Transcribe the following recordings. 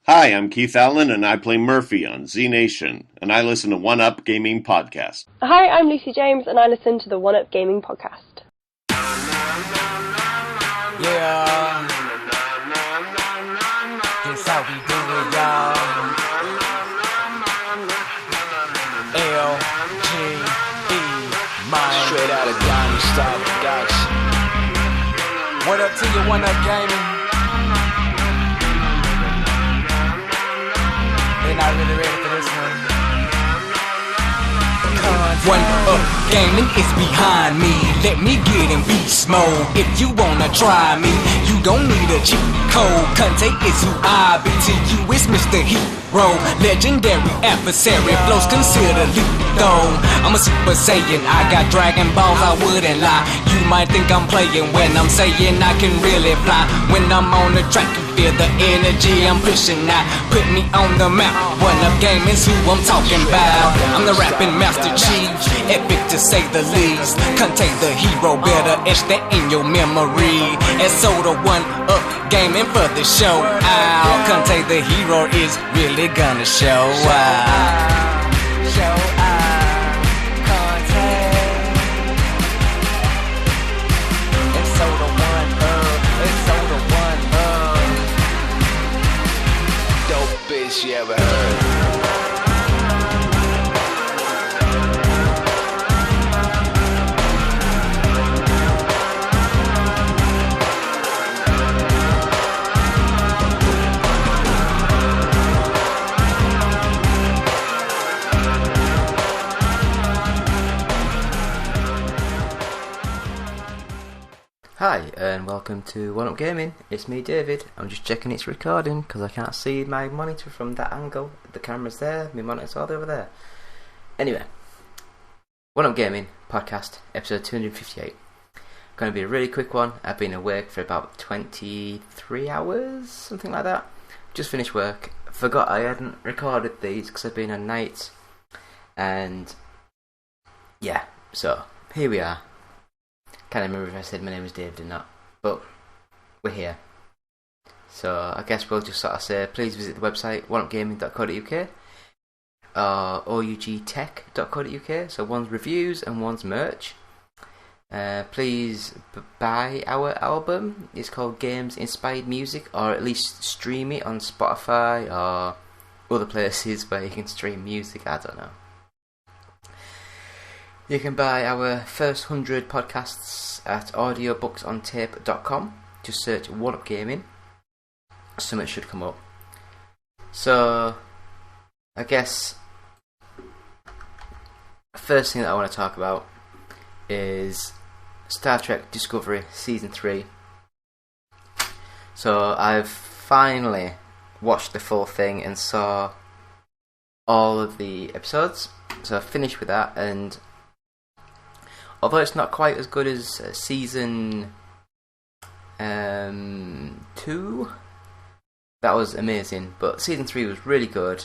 Hi, I'm Keith Allen, and I play Murphy on Z Nation, and I listen to One Up Gaming Podcast. Hi, I'm Lucy James, and I listen to the One Up Gaming Podcast. Yeah, this how we do it, y'all. L-G-E, man. Straight out of Diamond Star Production. What up to you, One Up Gaming? They're not really ready for this one. One Up Gaming is behind me. Let me get in beast mode. If you wanna try me, you don't need a cheat code. Conte is who I be. To you is Mr. Hero. Legendary adversary. Flows considered lethal. I'm a Super Saiyan. I got Dragon Balls, I wouldn't lie. You might think I'm playing when I'm saying I can really fly. When I'm on the track, you feel the energy I'm pushing out. Put me on the map. One Up Gaming's who I'm talking about. I'm the rapping Master Chief. Epic to say the least. Contain the hero, better etch that in your memory. And so the One Up Gaming for the show out. Contain the hero is really gonna show out. Show out. Contain. And so the One Up. And so the One Up. Dope bitch you ever heard. Hi and welcome to One Up Gaming. It's me, David. I'm just checking it's recording because I can't see my monitor from that angle. The camera's there, my monitor's all over there. Anyway, One Up Gaming podcast, episode 258. Going to be a really quick one. I've been awake for about 23 hours, something like that. Just finished work. Forgot I hadn't recorded these because I've been on nights. And yeah, so here we are. Can't remember if I said my name was David or not, but we're here. So I guess we'll just sort of say, please visit the website oneupgaming.co.uk or ougtech.co.uk. So one's reviews and one's merch. Please buy our album. It's called Games Inspired Music, or at least stream it on Spotify or other places where you can stream music. I don't know. You can buy our first 100 podcasts at audiobooksontape.com. Just search One Up Gaming. Something should come up. So, I guess first thing that I want to talk about is Star Trek Discovery Season 3. So, I've finally watched the full thing and saw all of the episodes. So, I finished with that, and although it's not quite as good as season 2, that was amazing. But season 3 was really good,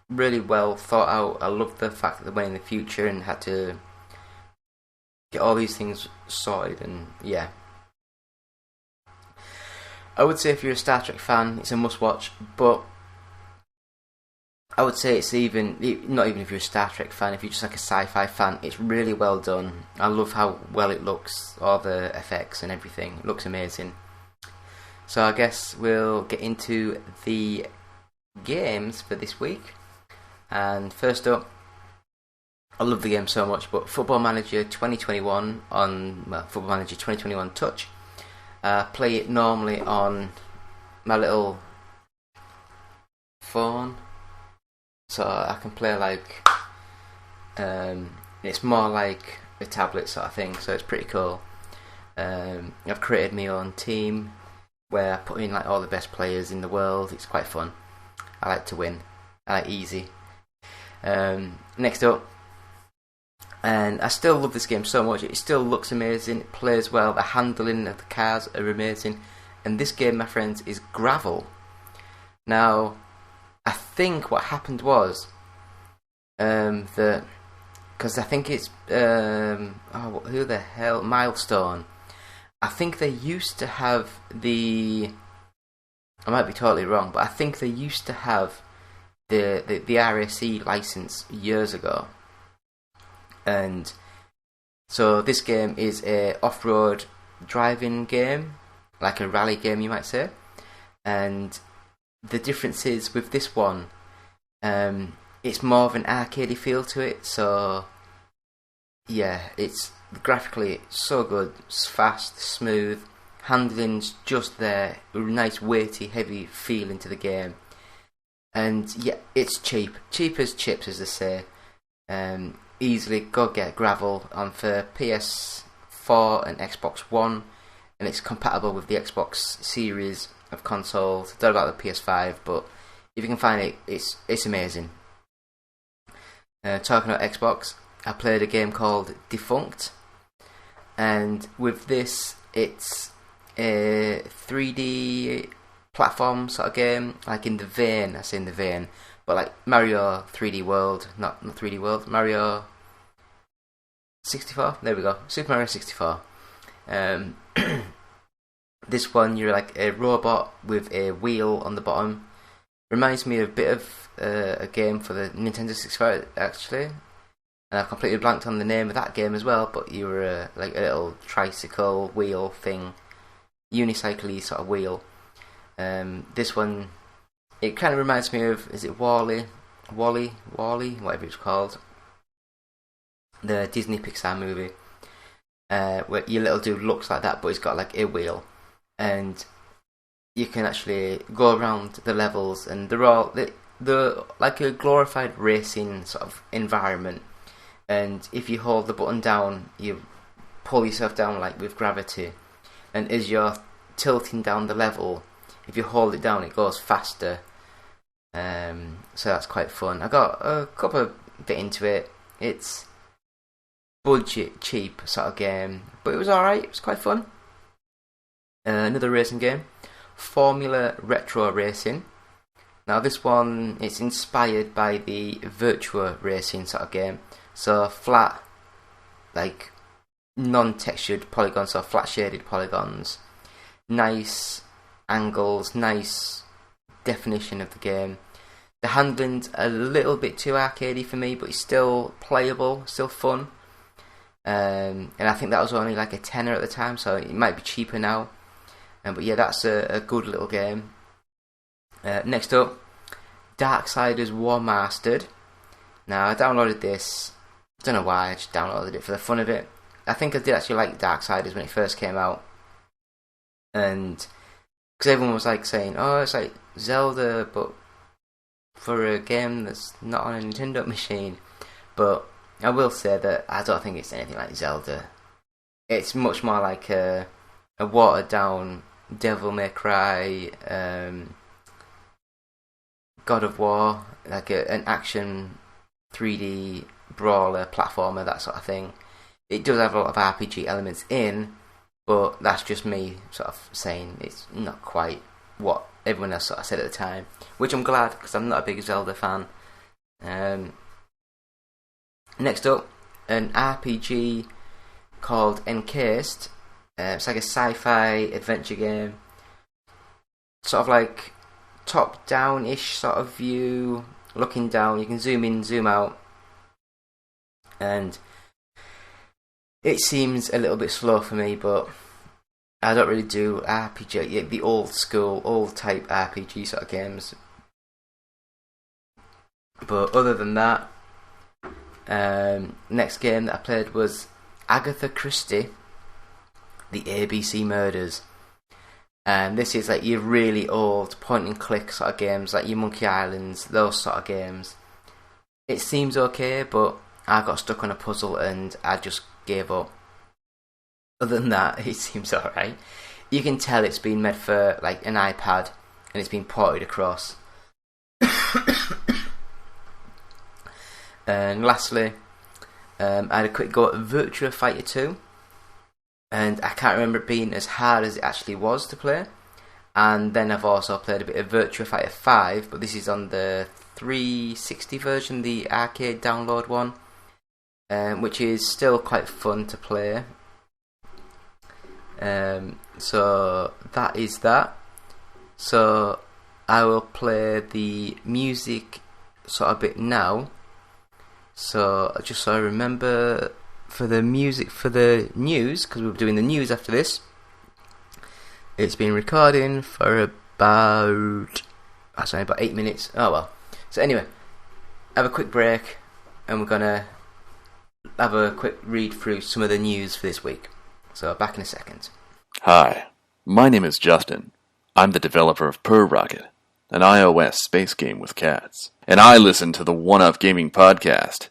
really well thought out. I loved the fact that they went in the future and had to get all these things sorted, and yeah. I would say if you're a Star Trek fan, it's a must-watch, but I would say it's not even if you're a Star Trek fan, if you're just like a sci-fi fan, it's really well done. I love how well it looks, all the effects and everything. It looks amazing. So I guess we'll get into the games for this week. And first up, I love the game so much, but Football Manager 2021 Football Manager 2021 Touch. Play it normally on my little phone. So I can play like, it's more like a tablet sort of thing, so it's pretty cool. I've created my own team where I put in like all the best players in the world. It's quite fun. I like to win. I like easy. Next up, and I still love this game so much. It still looks amazing. It plays well. The handling of the cars are amazing. And this game, my friends, is Gravel. Now, I think what happened was that, because I think it's who the hell, Milestone. I think they used to have the I might be totally wrong, but I think they used to have the RAC license years ago. And so this game is a off-road driving game, like a rally game you might say. And the difference is with this one, it's more of an arcadey feel to it. So yeah, it's graphically so good, it's fast, smooth, handling's just there, a nice weighty, heavy feel into the game. And yeah, it's cheap as chips, as they say. Easily go get Gravel on for PS4 and Xbox One, and it's compatible with the Xbox series of consoles. Don't know about the PS5, but if you can find it, it's amazing. Talking about Xbox, I played a game called Defunct, and with this, it's a 3D platform sort of game, like in the vein, but like Mario 3D World, not 3D World, Mario 64, there we go, Super Mario 64. This one, you're like a robot with a wheel on the bottom. Reminds me a bit of a game for the Nintendo 64 actually, and I've completely blanked on the name of that game as well, but you were like a little tricycle wheel thing, unicycle-y sort of wheel. This one, it kind of reminds me of, is it Wall-E, whatever it's called, the Disney Pixar movie, where your little dude looks like that, but he's got like a wheel, and you can actually go around the levels, and they're like a glorified racing sort of environment. And if you hold the button down, you pull yourself down like with gravity, and as you're tilting down the level, if you hold it down, it goes faster. So that's quite fun. I got a couple of bit into it. It's budget, cheap sort of game, but it was alright. It was quite fun. Another racing game, Formula Retro Racing. Now this one, it's inspired by the Virtua Racing sort of game. So flat, like non-textured polygons, or flat shaded polygons. Nice angles, nice definition of the game. The handling's a little bit too arcadey for me, but it's still playable, still fun. And I think that was only like a tenner at the time, so it might be cheaper now. But yeah, that's a good little game. Next up, Darksiders Warmastered. Now I downloaded this, don't know why, I just downloaded it for the fun of it. I think I did actually like Darksiders when it first came out, and because everyone was like saying, oh, it's like Zelda, but for a game that's not on a Nintendo machine. But I will say that I don't think it's anything like Zelda. It's much more like a watered down Devil May Cry, God of War, like an action 3D brawler platformer, that sort of thing. It does have a lot of RPG elements in, but that's just me sort of saying it's not quite what everyone else sort of said at the time, which I'm glad, because I'm not a big Zelda fan. Next up, an RPG called Encased. It's like a sci-fi adventure game, sort of like top-down-ish sort of view, looking down. You can zoom in, zoom out, and it seems a little bit slow for me, but I don't really do RPG, the old school, old type RPG sort of games. But other than that, next game that I played was Agatha Christie, The ABC Murders. And this is like your really old point and click sort of games, like your Monkey Islands, those sort of games. It seems okay, but I got stuck on a puzzle and I just gave up. Other than that, it seems alright. You can tell it's been made for like an iPad and it's been ported across. And lastly, I had a quick go at Virtua Fighter 2, and I can't remember it being as hard as it actually was to play. And then I've also played a bit of Virtua Fighter 5, but this is on the 360 version, the arcade download one, which is still quite fun to play. So that is that. So I will play the music sort of bit now. So just so I remember, for the music for the news, because we're doing the news after this, it's been recording for about 8 minutes. Oh well. So anyway, have a quick break, and we're gonna have a quick read through some of the news for this week. So back in a second. Hi, my name is Justin. I'm the developer of Per Rocket, an iOS space game with cats. And I listen to the One Up Gaming podcast.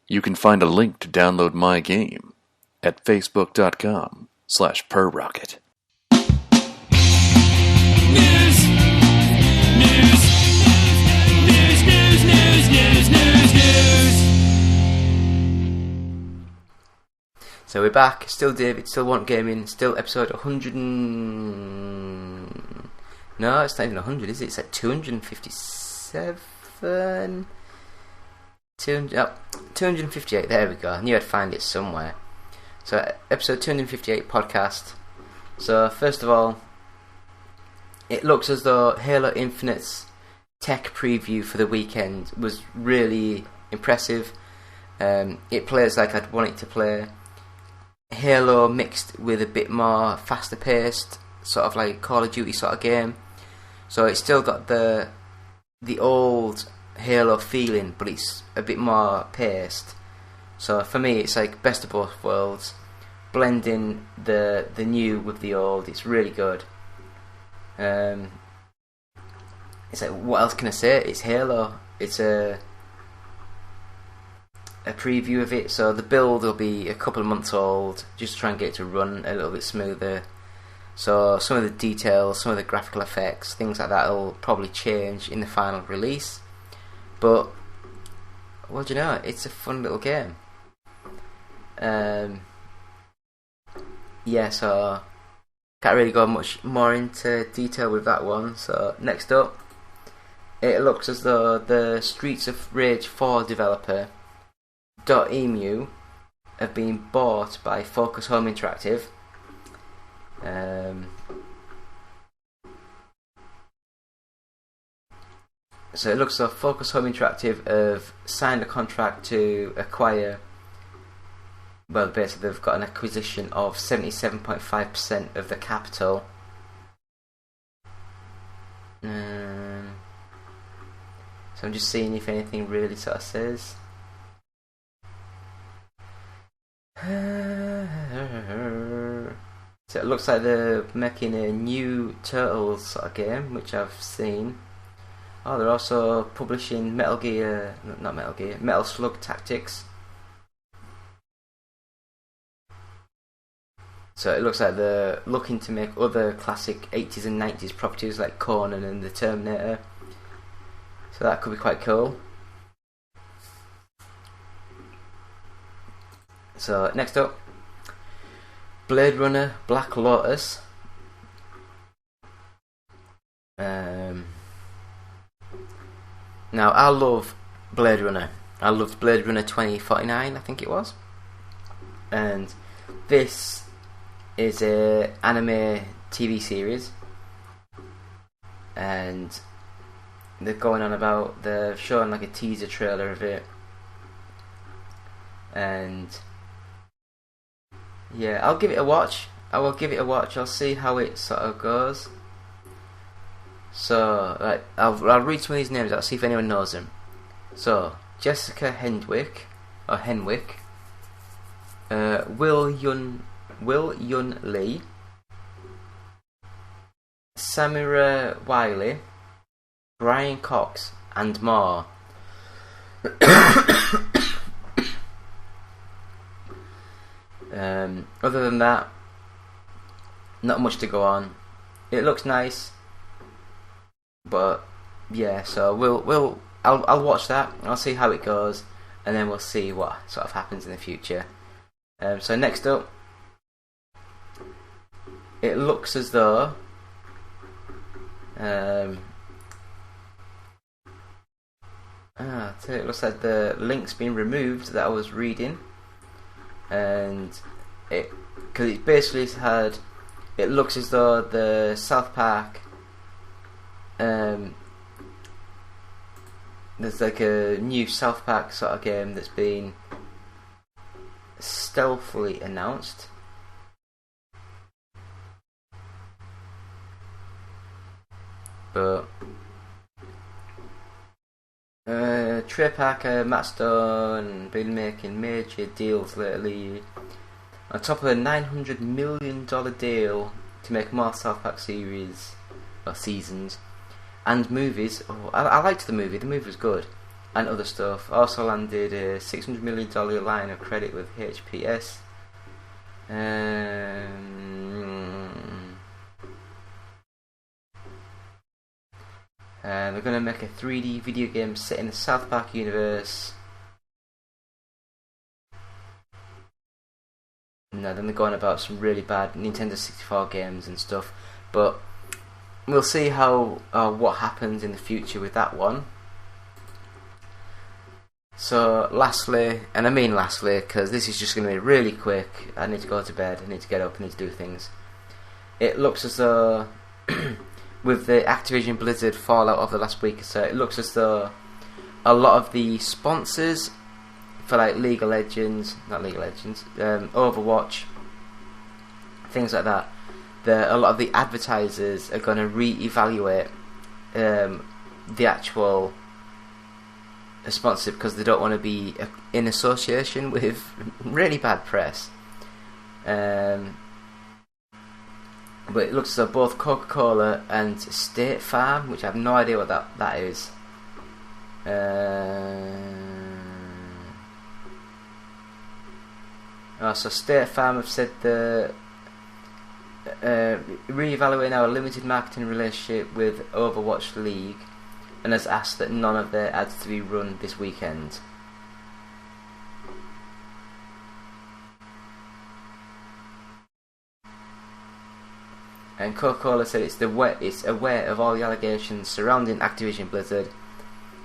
You can find a link to download my game at facebook.com/perrocket. So we're back, still David, still Want Gaming, still episode 100 No, it's not even 100, is it? It's like 257? 258, there we go. I knew I'd find it somewhere. So, episode 258 podcast. So, first of all, it looks as though Halo Infinite's tech preview for the weekend was really impressive. It plays like I'd want it to play. Halo mixed with a bit more faster paced, sort of like Call of Duty sort of game. So it's still got the old Halo feeling, but it's a bit more paced. So for me, it's like best of both worlds, blending the new with the old. It's really good. It's like, what else can I say? It's Halo. It's a preview of it, so the build will be a couple of months old, just to try and get it to run a little bit smoother. So some of the details, some of the graphical effects, things like that will probably change in the final release. But, well, do you know, it's a fun little game. Yeah, so can't really go much more into detail with that one. So next up, it looks as though the Streets of Rage 4 developer .emu have been bought by Focus Home Interactive. So it looks like Focus Home Interactive have signed a contract to acquire, well, basically they've got an acquisition of 77.5% of the capital. So I'm just seeing if anything really sort of says. So it looks like they're making a new Turtles sort of game, which I've seen. Oh, they're also publishing Metal Slug Tactics. So it looks like they're looking to make other classic 80s and 90s properties like Conan and the Terminator. So that could be quite cool. So next up, Blade Runner Black Lotus. Now I love Blade Runner. I loved Blade Runner 2049, I think it was. And this is a anime TV series, and they're going on about, they're showing like a teaser trailer of it, and yeah, I'll give it a watch. I'll see how it sort of goes. So, like, I'll read some of these names out, see if anyone knows them. So, Jessica Henwick, Will Yun Lee, Samira Wiley, Brian Cox, and more. Other than that, not much to go on. It looks nice, but yeah. So I'll watch that. I'll see how it goes, and then we'll see what sort of happens in the future. So next up, it looks as though it looks like the link's been removed that I was reading. And because it basically had, it looks as though the South Park there's like a new South Park sort of game that's been stealthily announced. But Trey Parker, Matt Stone been making major deals lately. On top of a $900 million deal to make more South Park series or seasons and movies. I liked the movie. The movie was good, and other stuff. Also landed a $600 million line of credit with HPS. They're going to make a 3D video game set in the South Park universe. No, then they're going about some really bad Nintendo 64 games and stuff. But we'll see what happens in the future with that one. So lastly, and I mean lastly, because this is just going to be really quick. I need to go to bed, I need to get up, I need to do things. It looks as though with the Activision Blizzard fallout of the last week or so, it looks as though a lot of the sponsors for like Overwatch, things like that, a lot of the advertisers are going to re-evaluate the actual sponsor because they don't want to be in association with really bad press. But it looks as though both Coca-Cola and State Farm, which I have no idea what that is. So State Farm have said the re-evaluating our limited marketing relationship with Overwatch League, and has asked that none of their ads to be run this weekend. And Coca-Cola said it's aware of all the allegations surrounding Activision Blizzard,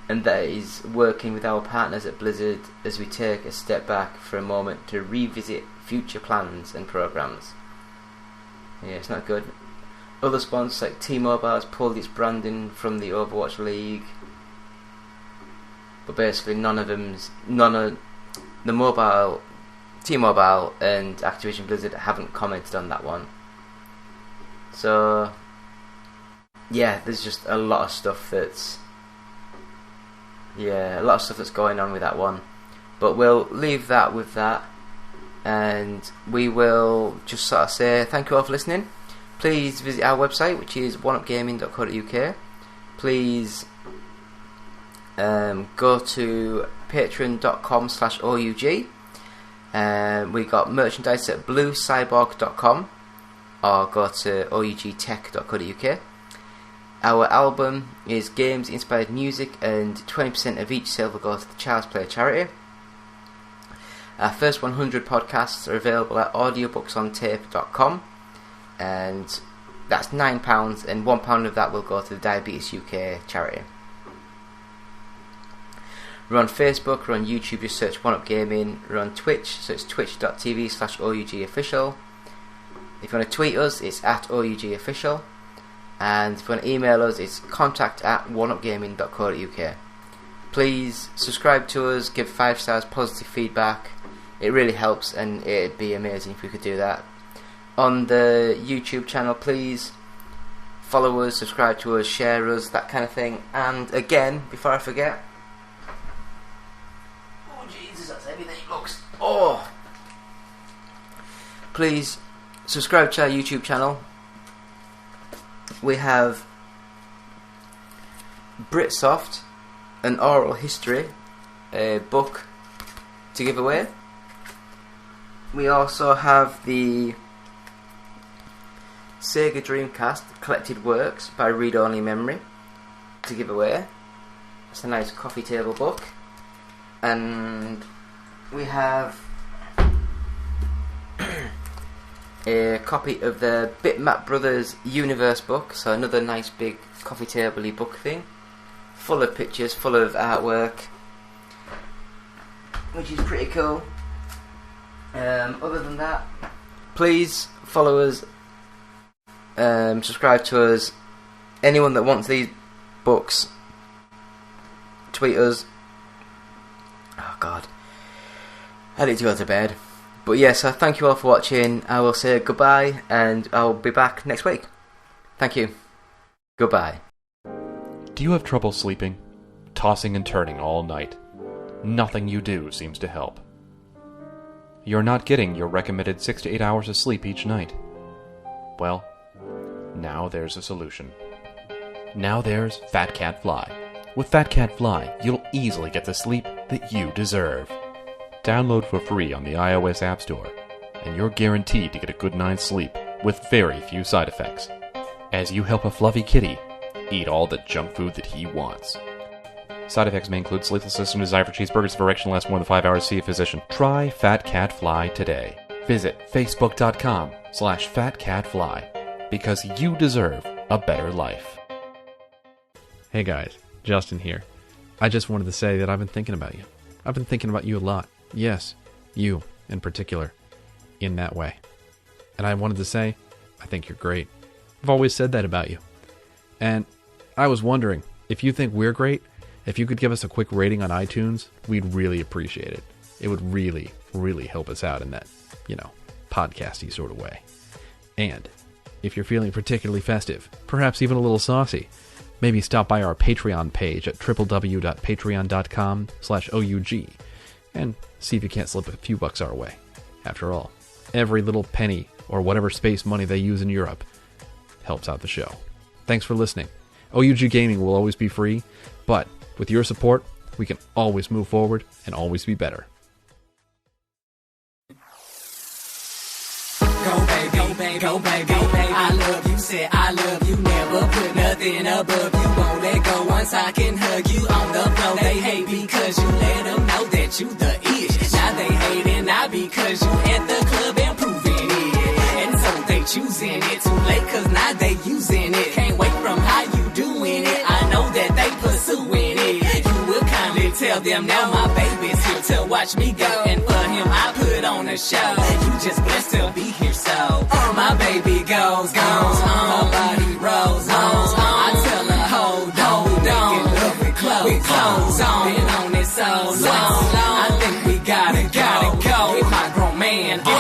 and that it is working with our partners at Blizzard as we take a step back for a moment to revisit future plans and programs. Yeah, it's not good. Other sponsors like T-Mobile has pulled its branding from the Overwatch League, but basically none of the T-Mobile and Activision Blizzard haven't commented on that one. So yeah, there's just a lot of stuff that's going on with that one. But we'll leave that with that, and we will just sort of say thank you all for listening. Please visit our website, which is oneupgaming.co.uk. Please go to patreon.com/OUG. We got merchandise at bluecyborg.com, or go to ougtech.co.uk. Our album is Games Inspired Music, and 20% of each sale will go to the Child's Play charity. Our first 100 podcasts are available at audiobooksontape.com, and that's £9, and £1 of that will go to the Diabetes UK charity. We're on Facebook, we're on YouTube, just search One Up Gaming. We're on Twitch, so it's twitch.tv/OUGofficial. If you want to tweet us, it's at OUGofficial. And if you want to email us, it's contact@oneupgaming.co.uk. Please subscribe to us, give 5 stars, positive feedback. It really helps, and it'd be amazing if we could do that. On the YouTube channel, please follow us, subscribe to us, share us, that kind of thing. And again, before I forget, oh Jesus, that's everything looks. Oh, please subscribe to our YouTube channel. We have Britsoft, an oral history book to give away. We also have the Sega Dreamcast Collected Works by Read Only Memory to give away. It's a nice coffee table book. And we have a copy of the Bitmap Brothers Universe book, so another nice big coffee table-y book thing, full of pictures, full of artwork, which is pretty cool. Other than that, please follow us, subscribe to us. Anyone that wants these books, tweet us. Oh God, I need to go to bed. But yes, so thank you all for watching. I will say goodbye, and I'll be back next week. Thank you. Goodbye. Do you have trouble sleeping? Tossing and turning all night? Nothing you do seems to help. You're not getting your recommended 6 to 8 hours of sleep each night. Well, now there's a solution. Now there's Fat Cat Fly. With Fat Cat Fly, you'll easily get the sleep that you deserve. Download for free on the iOS App Store, and you're guaranteed to get a good night's sleep with very few side effects, as you help a fluffy kitty eat all the junk food that he wants. Side effects may include sleeplessness and desire for cheeseburgers if erection lasts more than 5 hours. See a physician. Try Fat Cat Fly today. Visit facebook.com/fatcatfly because you deserve a better life. Hey guys, Justin here. I just wanted to say that I've been thinking about you. I've been thinking about you a lot. Yes, you in particular, in that way. And I wanted to say, I think you're great. I've always said that about you. And I was wondering, if you think we're great, if you could give us a quick rating on iTunes, we'd really appreciate it. It would really, really help us out in that, podcasty sort of way. And if you're feeling particularly festive, perhaps even a little saucy, maybe stop by our Patreon page at www.patreon.com/OUG and see if you can't slip a few bucks our way. After all, every little penny or whatever space money they use in Europe helps out the show. Thanks for listening. OUG Gaming will always be free, but with your support, we can always move forward and always be better. Go baby, go baby, go baby, go baby. I love you, said I love you. Never put nothing above you. Won't let go once I can hug you on the floor. They hate because you let them know that you the ish. Now they hating not because you at the club and proving it. And so they choosing it too late cause now they using it. Can't wait from how you doing it. I know that they pursuing it. You will kindly tell them now my baby's here to watch me go. And for him I put on a show. You just blessed to be here so. My baby goes on. Her body rolls on. I tell her hold on. Make it love with clothes on. Been on it so long. I think we gotta go. With my grown man on. You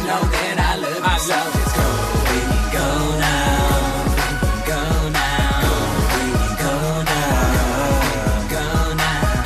know that I love you so. Let's go, baby, go now. Go now. Baby, go now. Go now.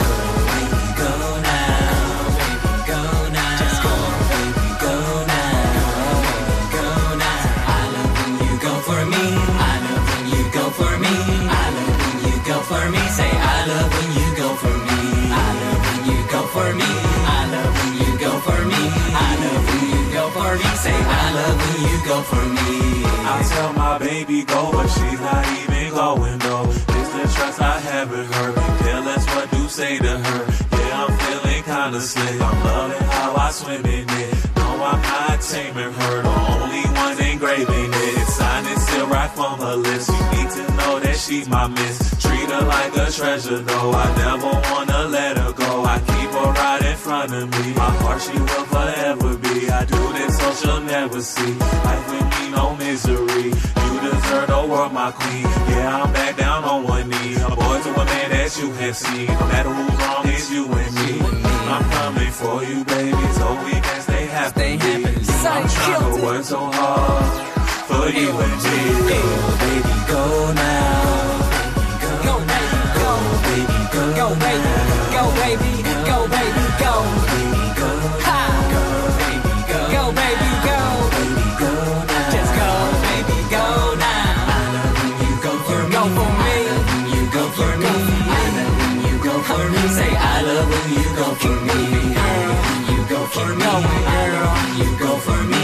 Baby, go now. Baby, go now. Just go, baby, go now. Go now. I love when you go for me. I love when you go for me. I love when you go for me. Say I love when you go for me. I love when you go for me. I love when you go for me. I love when you go for me. Say I love when you go for me. I tell my baby go, but she's not even going though. It's the trust I have in her. Tell us what do say to her. Yeah, I'm feeling kinda slick. I'm loving how I swim in it. No, I'm not taming her. The only one engraving it. Sign it still right from her lips. You need to know that she's my miss. Treat her like a treasure though. I never wanna let her go. I keep her right in front of me. My heart she will forever be. I do this so she'll never see. Life with me no misery. You deserve the world, my queen. Yeah, I'm back down on one knee. A boy to a man that you have seen. No matter who's wrong, it's you and me. I'm coming for you, baby, so we can stay happy. I'm trying to work so hard for you and me. Go, baby, go now. Go, baby, go. Baby, go. Go, baby, go, baby, go, baby, go. Baby, go. Ha. Go, baby, go. Go, baby, go. Baby, go now. Just go, baby, go now. I love when you go for me. Go for me. I love when you go for me. I love when you go for me. Say I love when you go for me. I love when you go for me. I love when you go for me. I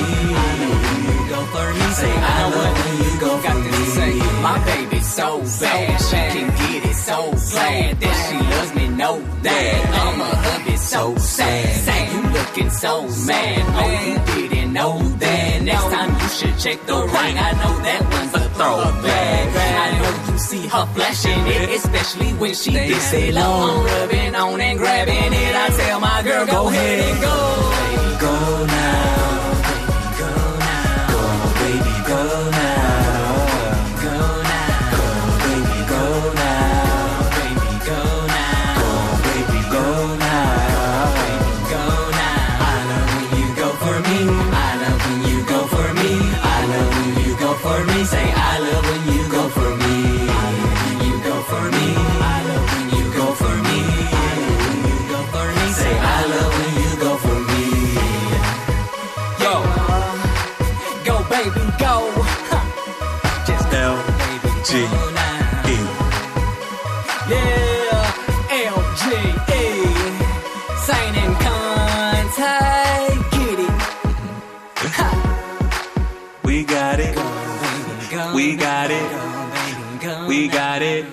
love when you go for me. Say I love when you go for me. Say my baby's so bad, she can get it so glad that she loves me. Know that I'm a hubby so sad. Say you looking so mad. Oh, you didn't know that. Next time you should check the ring. I know that one's a throwback. I know you see her flashing it, especially when she gets it low. I'm rubbing on and grabbing it. I tell my girl, go ahead and go. Baby, go now. Baby, go now. Go, baby, go now. Go now. Go, baby, go now. baby, go. Just go, baby, G-E. go now. Yeah, LGE. Saint and Conte, get it. We got it. Go, baby, go. We got it. Go, baby, go We now. got it.